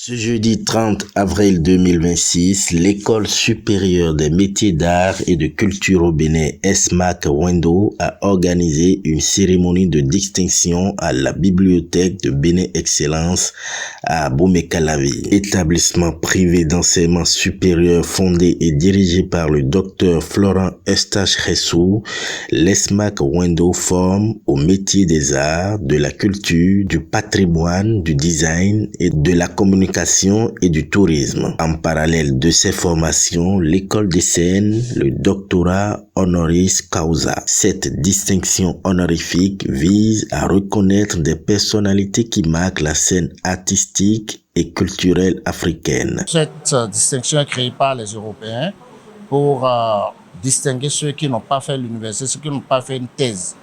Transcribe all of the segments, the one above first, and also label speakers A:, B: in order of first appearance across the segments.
A: Ce jeudi 30 avril 2026, l'École supérieure des métiers d'art et de culture au Bénin, ESMAC Wendo, a organisé une cérémonie de distinction à la bibliothèque de Bénin Excellence à Bomé-Calavi. Établissement privé d'enseignement supérieur fondé et dirigé par le docteur Florent Eustache Ressou, l'ESMAC Wendo forme au métier des arts, de la culture, du patrimoine, du design et de la communication et du tourisme. En parallèle de ces formations, l'école décerne le doctorat honoris causa. Cette distinction honorifique vise à reconnaître des personnalités qui marquent la scène artistique et culturelle africaine.
B: Cette distinction est créée par les Européens pour distinguer ceux qui n'ont pas fait l'université, ceux qui n'ont pas fait une thèse.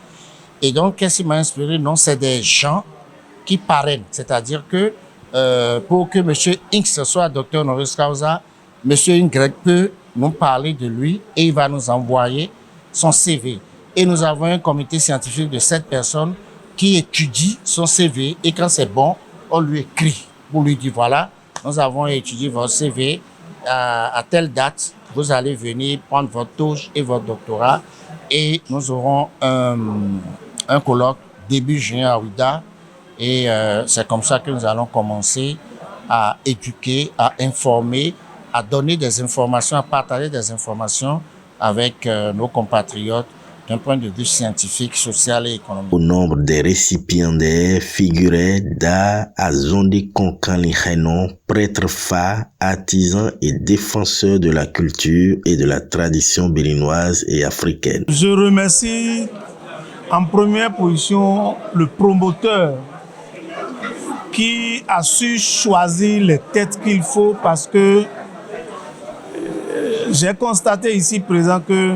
B: Et donc, qu'est-ce qui m'a inspiré? Non, c'est des gens qui parrainent, c'est-à-dire que pour que M. X soit docteur honoris causa, M. Y peut nous parler de lui et il va nous envoyer son CV. Et nous avons un comité scientifique de 7 personnes qui étudie son CV et quand c'est bon, on lui écrit pour lui dire voilà, nous avons étudié votre CV à telle date, vous allez venir prendre votre touche et votre doctorat et nous aurons un colloque début juin à Ouida. Et c'est comme ça que nous allons commencer à éduquer, à informer, à donner des informations, à partager des informations avec nos compatriotes d'un point de vue scientifique, social et économique.
A: Au nombre des récipiendaires figuraient Da Azondi Konkanli Renon, prêtre fa, artisan et défenseur de la culture et de la tradition béninoise et africaine.
C: Je remercie en première position le promoteur qui a su choisir les têtes qu'il faut parce que j'ai constaté ici présent que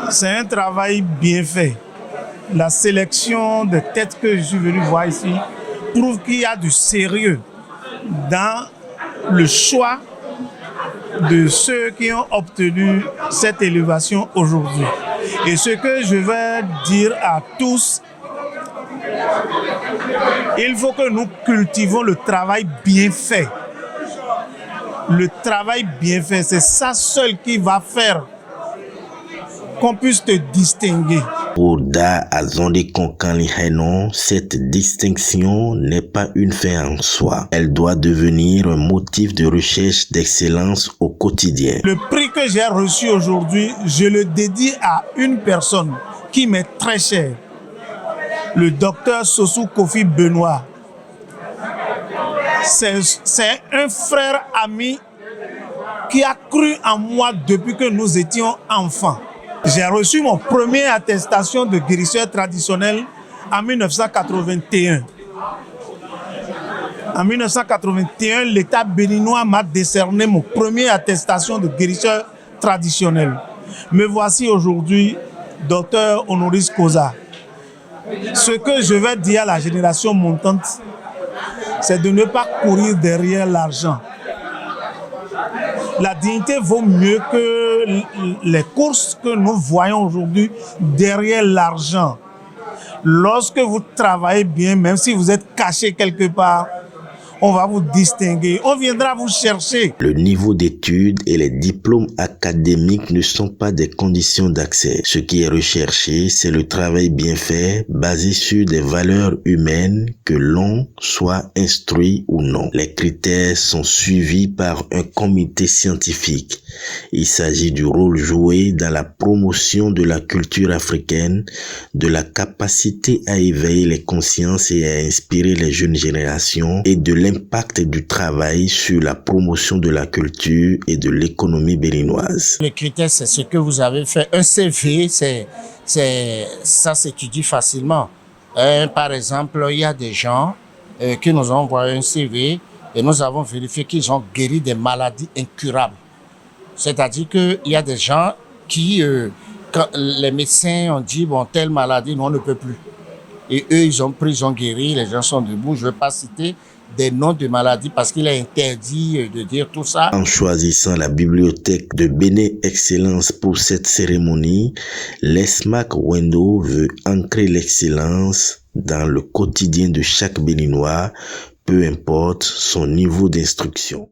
C: c'est un travail bien fait. La sélection des têtes que je suis venu voir ici prouve qu'il y a du sérieux dans le choix de ceux qui ont obtenu cette élévation aujourd'hui. Et ce que je vais dire à tous, il faut que nous cultivons le travail bien fait. Le travail bien fait, c'est ça seul qui va faire qu'on puisse te distinguer.
A: Pour Da Azondi Konkanli Renon, cette distinction n'est pas une fin en soi. Elle doit devenir un motif de recherche d'excellence au quotidien.
C: Le prix que j'ai reçu aujourd'hui, je le dédie à une personne qui m'est très chère. Le docteur Sosou Kofi Benoît. C'est un frère ami qui a cru en moi depuis que nous étions enfants. J'ai reçu mon premier attestation de guérisseur traditionnel en 1981. En 1981, l'État béninois m'a décerné mon premier attestation de guérisseur traditionnel. Me voici aujourd'hui docteur honoris causa. Ce que je vais dire à la génération montante, c'est de ne pas courir derrière l'argent. La dignité vaut mieux que les courses que nous voyons aujourd'hui derrière l'argent. Lorsque vous travaillez bien, même si vous êtes caché quelque part, on va vous distinguer, on viendra vous chercher.
A: Le niveau d'études et les diplômes académiques ne sont pas des conditions d'accès. Ce qui est recherché, c'est le travail bien fait, basé sur des valeurs humaines, que l'on soit instruit ou non. Les critères sont suivis par un comité scientifique. Il s'agit du rôle joué dans la promotion de la culture africaine, de la capacité à éveiller les consciences et à inspirer les jeunes générations et de l'impact du travail sur la promotion de la culture et de l'économie béninoise.
B: Le critère, c'est ce que vous avez fait. Un CV, ça s'étudie facilement. Par exemple, il y a des gens qui nous ont envoyé un CV et nous avons vérifié qu'ils ont guéri des maladies incurables. C'est-à-dire qu'il y a des gens qui, quand les médecins ont dit, bon, telle maladie, nous, on ne peut plus. Et eux, ils ont pris, ils ont guéri, les gens sont debout. Je ne vais pas citer des noms de maladies parce qu'il est interdit de dire tout ça.
A: En choisissant la bibliothèque de Bénin Excellence pour cette cérémonie, l'ESMAC Wendo veut ancrer l'excellence dans le quotidien de chaque Béninois peu importe son niveau d'instruction.